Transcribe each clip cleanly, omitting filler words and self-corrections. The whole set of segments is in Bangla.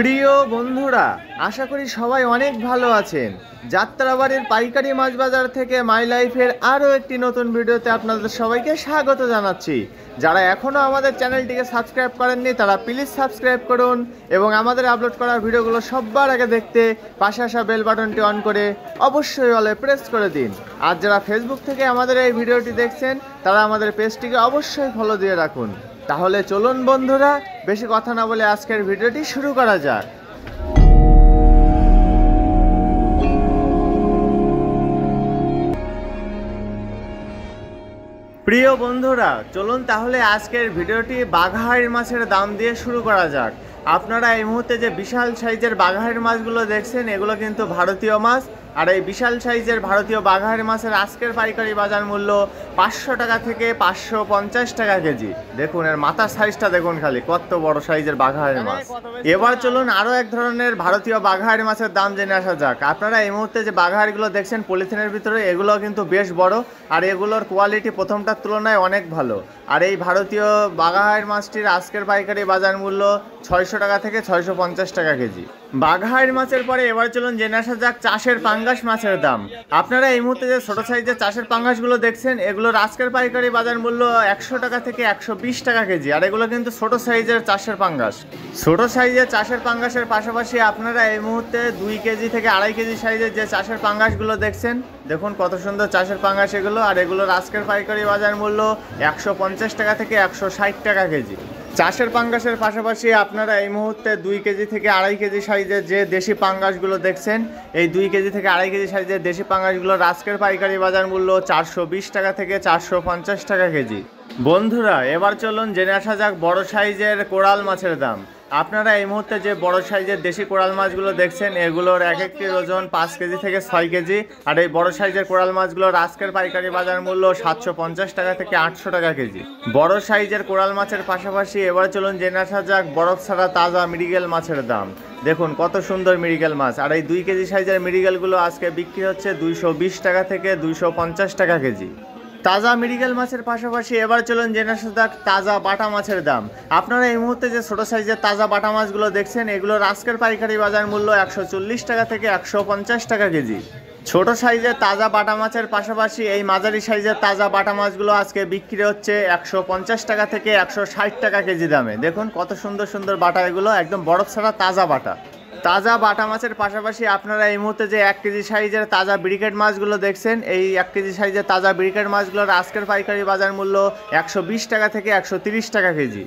প্রিয় বন্ধুরা, আশা করি সবাই অনেক ভালো আছেন। যাত্রাবাড়ির পাইকারি মাছ বাজার থেকে মাই লাইফের আরও একটি নতুন ভিডিওতে আপনাদের সবাইকে স্বাগত জানাচ্ছি। যারা এখনও আমাদের চ্যানেলটিকে সাবস্ক্রাইব করেননি তারা প্লিজ সাবস্ক্রাইব করুন এবং আমাদের আপলোড করা ভিডিওগুলো সবার আগে দেখতে পাশে আসা বেল বাটনটি অন করে অবশ্যই অলে প্রেস করে দিন। আর যারা ফেসবুক থেকে আমাদের এই ভিডিওটি দেখছেন তারা আমাদের পেজটিকে অবশ্যই ফলো দিয়ে রাখুন। তাহলে চলুন বন্ধুরা, বেশি কথা না বলে আজকের ভিডিওটি শুরু করা যাক। প্রিয় বন্ধুরা, চলুন তাহলে আজকের ভিডিওটি বাঘাইড় মাছের দাম দিয়ে শুরু করা যাক। আপনারা এই মুহূর্তে যে বিশাল সাইজের বাঘাইড় মাছগুলো দেখছেন এগুলো কিন্তু ভারতীয় মাছ। আর এই বিশাল সাইজের ভারতীয় বাঘাইড় মাছের আজকের পাইকারি বাজার মূল্য 500 টাকা থেকে 550 টাকা কেজি। দেখুন এর মাথার সাইজটা দেখুন, খালি কত বড় সাইজের বাঘাইড় মাছ। এবার চলুন আরও এক ধরনের ভারতীয় বাঘাইড় মাছের দাম জেনে আসা যাক। আপনারা এই মুহূর্তে যে বাঘাইড়গুলো দেখছেন পলিথিনের ভিতরে, এগুলো কিন্তু বেশ বড় আর এগুলোর কোয়ালিটি প্রথমটার তুলনায় অনেক ভালো। আর এই ভারতীয় বাঘাইড় মাছটির আজকের পাইকারি বাজার মূল্য 600 টাকা থেকে 650 টাকা কেজি। বাঘাইড় মাছের পরে এবার চলুন জেনে আসা যাক চাষের পাঙ্গাস মাছের দাম। আপনারা এই মুহূর্তে যে ছোট সাইজের চাষের পাঙ্গাসগুলো দেখছেন এগুলোর আজকের পাইকারি বাজার মূল্য 100 টাকা থেকে 120 টাকা কেজি। আর এগুলো কিন্তু ছোট সাইজের চাষের পাঙ্গাস। ছোট সাইজের চাষের পাঙ্গাসের পাশাপাশি আপনারা এই মুহূর্তে 2 কেজি থেকে 2.5 কেজি সাইজের যে চাষের পাঙ্গাসগুলো দেখছেন, দেখুন কত সুন্দর চাষের পাঙ্গাস এগুলো। আর এগুলোর আজকের পাইকারি বাজার মূল্য 150 টাকা থেকে 160 টাকা কেজি। চাষের পাঙ্গাসের পাশাপাশি আপনারা এই মুহূর্তে 2 কেজি থেকে 2.5 কেজি সাইজের যে দেশি পাঙ্গাসগুলো দেখছেন, এই 2 কেজি থেকে 2.5 কেজি সাইজের দেশি পাঙ্গাসগুলোর আজকের পাইকারি বাজার মূল্য 420 টাকা থেকে 450 টাকা কেজি। বন্ধুরা, এবার চলুন জেনে আসা যাক বড় সাইজের কোরাল মাছের দাম। আপনারা এই মুহূর্তে যে বড় সাইজের দেশি কোরাল মাছগুলো দেখছেন এগুলোর এক একটির ওজন 5 কেজি থেকে 6 কেজি। আর এই বড় সাইজের কোরাল মাছগুলোর আজকের পাইকারি বাজার মূল্য 750 টাকা থেকে 800 টাকা কেজি। বড় সাইজের কোরাল মাছের পাশাপাশি এবার চলুন জেনে আসা যাক বরফ ছাড়া তাজা মৃগেল মাছের দাম। দেখুন কত সুন্দর মৃগেল মাছ। আর এই 2 কেজি সাইজের মৃগেলগুলো আজকে বিক্রি হচ্ছে 220 টাকা থেকে 250 টাকা কেজি। তাজা মৃগেল মাছের পাশাপাশি এবার চলুন জেনে আসা যাক তাজা বাটা মাছের দাম। আপনারা এই মুহূর্তে যে ছোট সাইজের তাজা বাটা মাছগুলো দেখছেন এগুলোর আজকের পাইকারি বাজার মূল্য 140 টাকা থেকে 150 টাকা কেজি। ছোট সাইজের তাজা বাটা মাছের পাশাপাশি এই মাঝারি সাইজের তাজা বাটা মাছগুলো আজকে বিক্রি হচ্ছে 150 টাকা থেকে 160 টাকা কেজি দামে। দেখুন কত সুন্দর সুন্দর বাটা এগুলো, একদম বরফ ছাড়া তাজা বাটা। তাজা বাটা মাছের পাশাপাশি আপনারা এই মুহূর্তে যে 1 কেজি সাইজের তাজা ব্রিকেট মাছগুলো দেখছেন, এই 1 কেজি সাইজের তাজা ব্রিকেট মাছগুলোর আজকের পাইকারি বাজার মূল্য 120 টাকা থেকে 130 টাকা কেজি।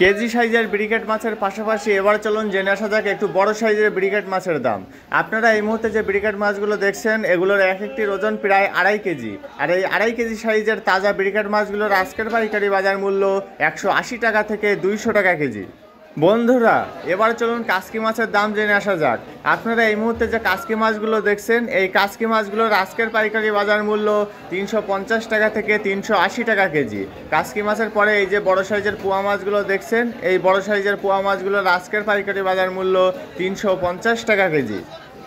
কেজি সাইজের ব্রিকেট মাছের পাশাপাশি এবার চলুন জেনে আসা যাক একটু বড় সাইজের ব্রিকেট মাছের দাম। আপনারা এই মুহূর্তে যে ব্রিকেট মাছগুলো দেখছেন এগুলোর এক একটির ওজন প্রায় 2.5 কেজি। আর এই 2.5 কেজি সাইজের তাজা ব্রিকেট মাছগুলোর আজকের পাইকারি বাজার মূল্য 180 টাকা থেকে 200 টাকা কেজি। বন্ধুরা, এবার চলুন কাসকি মাছের দাম জেনে আসা যাক। আপনারা এই মুহূর্তে যে কাসকি মাছগুলো দেখছেন এই কাসকি মাছগুলোর আজকের পাইকারি বাজার মূল্য 350 টাকা থেকে 380 টাকা কেজি। কাসকি মাছের পরে এই যে বড় সাইজের পোয়া মাছগুলো দেখছেন, এই বড় সাইজের পোয়া মাছগুলোর আজকের পাইকারি বাজার মূল্য 350 টাকা কেজি।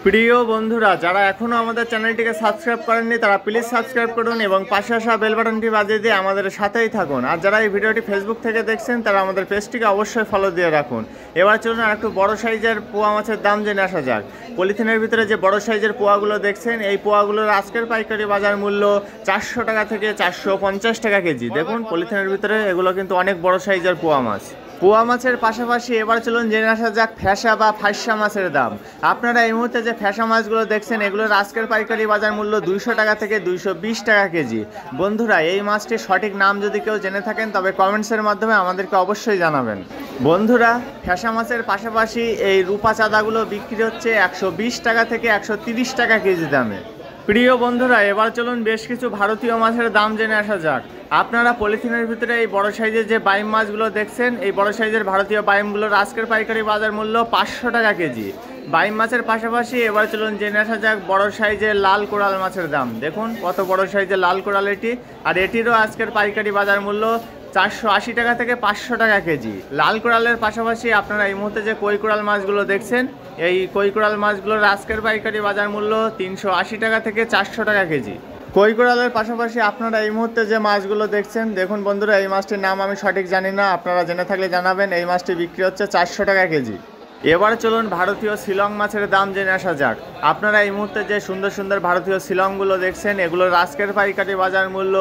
প্রিয় বন্ধুরা, যারা এখনও আমাদের চ্যানেলটিকে সাবস্ক্রাইব করেননি তারা প্লিজ সাবস্ক্রাইব করুন এবং পাশে আসা বেল বাটনটি বাজিয়ে দিয়ে আমাদের সাথেই থাকুন। আর যারা এই ভিডিওটি ফেসবুক থেকে দেখছেন তারা আমাদের পেজটিকে অবশ্যই ফলো দিয়ে রাখুন। এবার চলুন আর একটু বড় সাইজের পোয়া মাছের দাম জেনে আসা যাক। পলিথিনের ভিতরে যে বড় সাইজের পোয়াগুলো দেখছেন এই পোয়াগুলোর আজকের পাইকারি বাজার মূল্য 400 টাকা থেকে 450 টাকা কেজি। দেখুন পলিথিনের ভিতরে এগুলো কিন্তু অনেক বড় সাইজের পোয়া মাছ। পোয়া মাছের পাশাপাশি এবার চলুন জেনে আসা যাক ফ্যাসা বা ফাইসা মাছের দাম। আপনারা এই মুহূর্তে যে ফ্যাসা মাছগুলো দেখছেন এগুলোর আজকের পাইকারি বাজার মূল্য 200 টাকা থেকে 220 টাকা কেজি। বন্ধুরা, এই মাছটির সঠিক নাম যদি কেউ জেনে থাকেন তবে কমেন্টসের মাধ্যমে আমাদেরকে অবশ্যই জানাবেন। বন্ধুরা, ফ্যাসা মাছের পাশাপাশি এই রূপা চাঁদাগুলো বিক্রি হচ্ছে 120 টাকা থেকে 130 টাকা কেজি দামে। প্রিয় বন্ধুরা, এবার চলুন বেশ কিছু ভারতীয় মাছের দাম জেনে আসা যাক। আপনারা পলিথিনের ভিতরে এই বড় সাইজের যে বাইম মাছগুলো দেখছেন এই বড় সাইজের ভারতীয় বাইমগুলোর আজকের পাইকারি বাজার মূল্য 500 টাকা কেজি। বাইম মাছের পাশাপাশি এবার চলুন জেনে আসা যাক বড় সাইজের লাল কোরাল মাছের দাম। দেখুন কত বড় সাইজের লাল কোরাল এটি। আর এটিরও আজকের পাইকারি বাজার মূল্য 480 টাকা থেকে 500 টাকা কেজি। লাল কোরালের পাশাপাশি আপনারা এই মুহূর্তে যে কই কোরাল মাছগুলো দেখছেন এই কই কোরাল মাছগুলোর আজকের পাইকারি বাজার মূল্য 380 টাকা থেকে 400 টাকা কেজি। কই কোরালের পাশাপাশি আপনারা এই মুহূর্তে যে মাছগুলো দেখছেন, দেখুন বন্ধুরা এই মাছটির নাম আমি সঠিক জানি না, আপনারা জেনে থাকলে জানাবেন। এই মাছটি বিক্রি হচ্ছে 400 টাকা কেজি। এবার চলুন ভারতীয় শিলং মাছের দাম জেনে আসা যাক। আপনারা এই মুহূর্তে যে সুন্দর সুন্দর ভারতীয় শিলংগুলো দেখছেন, এগুলোর আজকের পাইকারি বাজার মূল্য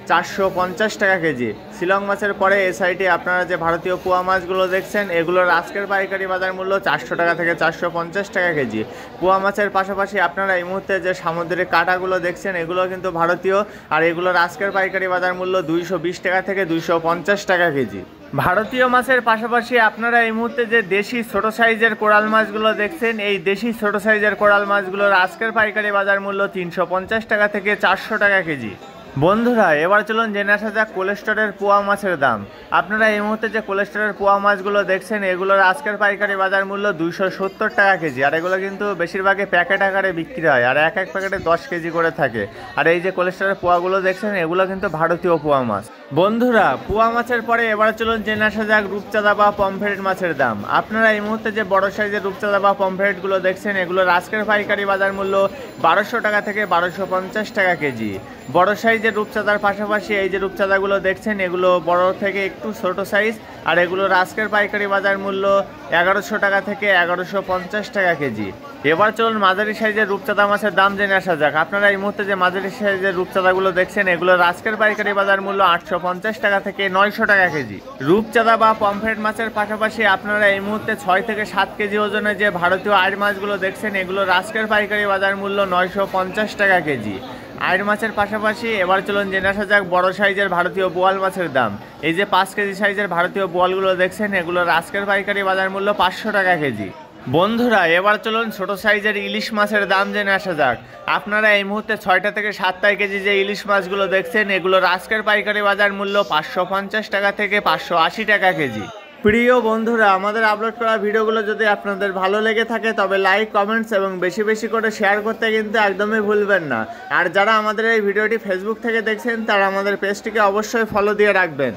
450 টাকা কেজি। শিলং মাছের পরে এই সাইডে আপনারা যে ভারতীয় পোয়া মাছগুলো দেখছেন, এগুলোর আজকের পাইকারি বাজার মূল্য 400 টাকা থেকে 450 টাকা কেজি। পোয়া মাছের পাশাপাশি আপনারা এই মুহূর্তে যে সামুদ্রিক কাঁটাগুলো দেখছেন, এগুলো কিন্তু ভারতীয়, আর এগুলোর আজকের পাইকারি বাজার মূল্য 220 টাকা থেকে 250 টাকা কেজি। ভারতীয় মাছের পাশাপাশি আপনারা এই মুহূর্তে যে দেশি ছোট সাইজের কোরাল মাছগুলো দেখছেন, এই দেশি ছোট সাইজের কোরাল মাছগুলোর আজকের পাইকারি বাজার মূল্য 350 টাকা থেকে 400 টাকা কেজি। বন্ধুরা, এবার চলুন জেনে আসা যাক কোলেস্টোরের পোয়া মাছের দাম। আপনারা এই মুহূর্তে যে কোলেস্টোরের পোয়া মাছগুলো দেখছেন, এগুলোর আজকের পাইকারি বাজার মূল্য 270 টাকা কেজি। আর এগুলো কিন্তু বেশিরভাগই প্যাকেট আকারে বিক্রি হয়, আর এক এক প্যাকেটে 10 কেজি করে থাকে। আর এই যে কোলেস্টোরের পোয়াগুলো দেখছেন, এগুলো কিন্তু ভারতীয় পোয়া মাছ। বন্ধুরা, পোয়া মাছের পরে এবার চলুন জেনে আসা যাক রূপচাঁদা বা পমফ্রেট মাছের দাম। আপনারা এই মুহূর্তে যে বড় সাইজের রূপচাঁদা বা পমফ্রেটগুলো দেখছেন, এগুলোর আজকের পাইকারি বাজার মূল্য 1200 টাকা থেকে 1250 টাকা কেজি। বড় সাইজের রূপচাঁদার পাশাপাশি এই যে রূপচাঁদাগুলো দেখছেন, এগুলো বড় থেকে একটু ছোট সাইজ, আর এগুলোর আজকের পাইকারি বাজার মূল্য 1100 টাকা থেকে 1150 টাকা কেজি। এবার চলুন মাঝারি সাইজের রূপচাঁদা মাছের দাম জেনে আসা যাক। আপনারা এই মুহূর্তে যে মাঝারি সাইজের রূপচাঁদাগুলো দেখছেন, এগুলোর আজকের পাইকারি বাজার মূল্য 850 টাকা থেকে 900 টাকা কেজি। রূপচাঁদা বা পমফ্রেট মাছের পাশাপাশি আপনারা এই মুহূর্তে 6 থেকে 7 কেজি ওজনের যে ভারতীয় আইড় মাছগুলো দেখছেন, এগুলোর আজকের পাইকারি বাজার মূল্য 950 টাকা কেজি। আইড় মাছের পাশাপাশি এবার চলুন জেনে আসা যাক বড় সাইজের ভারতীয় বোয়াল মাছের দাম। এই যে 5 কেজি সাইজের ভারতীয় বোয়ালগুলো দেখছেন, এগুলোর আজকের পাইকারি বাজার মূল্য 500 টাকা কেজি। বন্ধুরা, এবার চলুন ছোট সাইজের ইলিশ মাছের দাম জেনে আসা যাক। আপনারা এই মুহূর্তে 6টা থেকে 7টা কেজি যে ইলিশ মাছগুলো দেখছেন, এগুলোর আজকের পাইকারি বাজার মূল্য 550 টাকা থেকে 580 টাকা কেজি। প্রিয় বন্ধুরা, আমাদের আপলোড করা ভিডিওগুলো যদি আপনাদের ভালো লেগে থাকে, তবে লাইক, কমেন্টস এবং বেশি বেশি করে শেয়ার করতে কিন্তু একদমই ভুলবেন না। আর যারা আমাদের এই ভিডিওটি ফেসবুক থেকে দেখছেন, তারা আমাদের পেজটিকে অবশ্যই ফলো দিয়ে রাখবেন।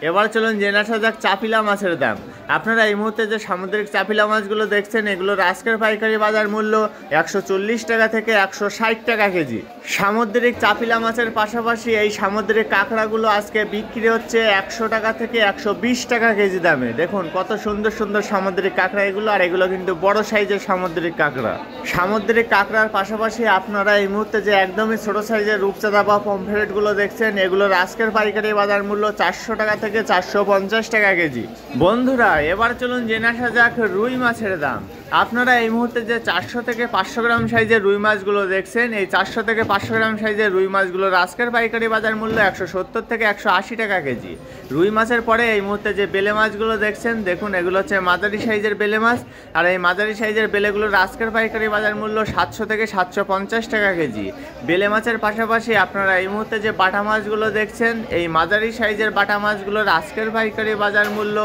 এবার চলুন জেনে আসা যাক চাপিলা মাছের দাম। আপনারা এই মুহূর্তে যে সামুদ্রিক চাপিলা মাছগুলো দেখছেন, এগুলোর আজকের পাইকারি বাজার মূল্য 140 টাকা থেকে 160 টাকা কেজি। সামুদ্রিক চাপিলা মাছের পাশাপাশি এই সামুদ্রিক কাঁকড়াগুলো আজকে বিক্রি হচ্ছে 100 টাকা থেকে 120 টাকা কেজি দামে। দেখুন কত সুন্দর সুন্দর সামুদ্রিক কাঁকড়া এগুলো, আর এগুলো কিন্তু বড় সাইজের সামুদ্রিক কাঁকড়া। সামুদ্রিক কাঁকড়ার পাশাপাশি আপনারা এই মুহূর্তে যে একদমই ছোট সাইজের রূপচাঁদা বা পমফ্রেটগুলো দেখছেন, এগুলোর আজকের পাইকারি বাজার মূল্য 400 টাকা থেকে 450 টাকা কেজি। বন্ধুরা, এবার চলুন জেনে আসা যাক রুই মাছের দাম। আপনারা এই মুহূর্তে যে 400 থেকে 500 গ্রাম সাইজের রুই মাছগুলো দেখছেন, এই 400 থেকে 500 গ্রাম সাইজের রুই মাছগুলোর আজকের পাইকারি বাজার মূল্য 170 থেকে 180 টাকা কেজি। রুই মাছের পরে এই মুহূর্তে যে বেলে মাছগুলো দেখছেন, দেখুন এগুলো হচ্ছে মাঝারি সাইজের বেলে মাছ, আর এই মাঝারি সাইজের বেলেগুলোর আজকের পাইকারি বাজার মূল্য 700 থেকে 750 টাকা কেজি। বেলে মাছের পাশাপাশি আপনারা এই মুহূর্তে যে বাটা মাছগুলো দেখছেন, এই মাঝারি সাইজের বাটা মাছগুলোর আজকের পাইকারি বাজার মূল্য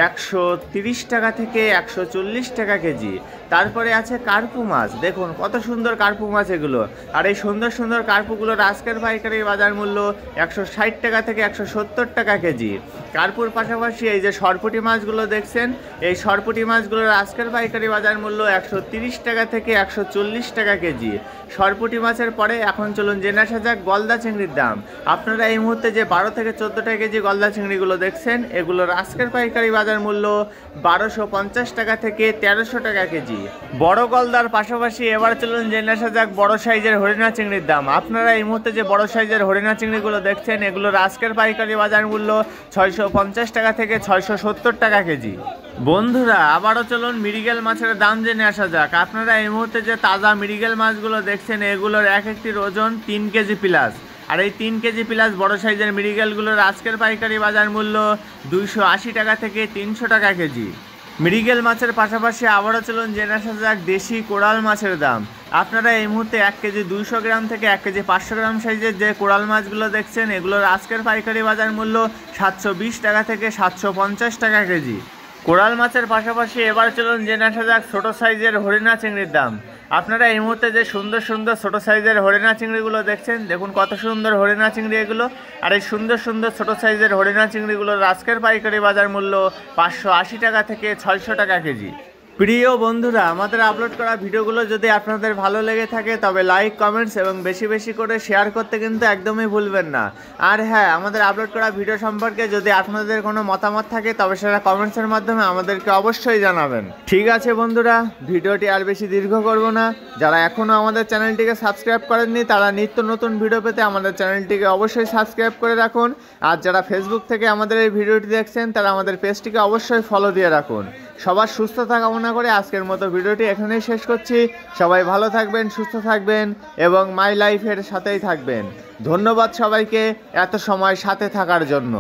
130 টাকা থেকে 140 টাকা কেজি। তারপরে আছে কার্পু মাছ, দেখুন কত সুন্দর কার্পু মাছ এগুলো, আর এই সুন্দর সুন্দর কার্পুগুলোর আজকের পাইকারি বাজার মূল্য 160 টাকা থেকে 170 টাকা কেজি। কার্পুর পাশাপাশি এই যে সরপুঁটি মাছগুলো দেখছেন, এই সরপুঁটি মাছগুলোর আজকের পাইকারি বাজার মূল্য 130 টাকা থেকে 140 টাকা কেজি। সরপুঁটি মাছের পরে এখন চলুন জেনে আসা যাক গলদা চিংড়ির দাম। আপনারা এই মুহূর্তে যে 12 থেকে 14 কেজি গলদা চিংড়িগুলো দেখছেন, এগুলোর আজকের পাইকারি বাজার মূল্য 1250 টাকা থেকে 1300 টাকা কেজি। বড় গলদার পাশাপাশি এবার চলুন জেনে আসা যাক বড় সাইজের হরিণা চিংড়ির দাম। আপনারা এই মুহূর্তে যে বড় সাইজের হরিণা চিংড়িগুলো দেখছেন, এগুলোর আজকের পাইকারি বাজার মূল্য 650 টাকা থেকে 670 টাকা কেজি। বন্ধুরা, আবারও চলুন মৃগেল মাছের দাম জেনে আসা যাক। আপনারা এই মুহূর্তে যে তাজা মৃগেল মাছগুলো দেখছেন, এগুলোর এক একটির ওজন 3 কেজি প্লাস, আর এই 3 কেজি প্লাস বড় সাইজের মৃগেলগুলোর আজকের পাইকারি বাজার মূল্য 280 টাকা থেকে 300 টাকা কেজি। মৃগেল মাছের পাশাপাশি আবারও চলুন জেনে আসা যাক দেশি কোরাল মাছের দাম। আপনারা এই মুহূর্তে 1 কেজি 200 গ্রাম থেকে 1 কেজি 500 গ্রাম সাইজের যে কোরাল মাছগুলো দেখছেন, এগুলোর আজকের পাইকারি বাজার মূল্য 720 টাকা থেকে 750 টাকা কেজি। কোরাল মাছের পাশাপাশি এবার চলুন জেনে আসা যাক ছোট সাইজের হরিণা চিংড়ির দাম। আপনারা এই মুহূর্তে যে সুন্দর সুন্দর ছোট সাইজের হরিণা চিংড়িগুলো দেখছেন, দেখুন কত সুন্দর হরিণা চিংড়ি এগুলো, আর এই সুন্দর সুন্দর ছোট সাইজের হরিণা চিংড়িগুলোর আজকের পাইকারি বাজার মূল্য 580 টাকা থেকে 600 টাকা কেজি। প্রিয় বন্ধুরা, আমাদের আপলোড করা ভিডিওগুলো যদি আপনাদের ভালো লেগে থাকে তবে লাইক, কমেন্টস এবং বেশি বেশি করে শেয়ার করতে কিন্তু একদমই ভুলবেন না। আর হ্যাঁ, আমাদের আপলোড করা ভিডিও সম্পর্কে যদি আপনাদের কোনো মতামত থাকে তবে সেটা কমেন্টসের মাধ্যমে আমাদেরকে অবশ্যই জানাবেন। ঠিক আছে বন্ধুরা, ভিডিওটি আর বেশি দীর্ঘ করব না। যারা এখনও আমাদের চ্যানেলটিকে সাবস্ক্রাইব করেননি তারা নিত্য নতুন ভিডিও পেতে আমাদের চ্যানেলটিকে অবশ্যই সাবস্ক্রাইব করে রাখুন। আর যারা ফেসবুক থেকে আমাদের এই ভিডিওটি দেখছেন তারা আমাদের পেজটিকে অবশ্যই ফলো দিয়ে রাখুন। সবার সুস্থতা কামনা করে আজকের মতো ভিডিওটি এখানেই শেষ করছি। সবাই ভালো থাকবেন, সুস্থ থাকবেন এবং মাই লাইফের সাথেই থাকবেন। ধন্যবাদ সবাইকে এত সময় সাথে থাকার জন্য।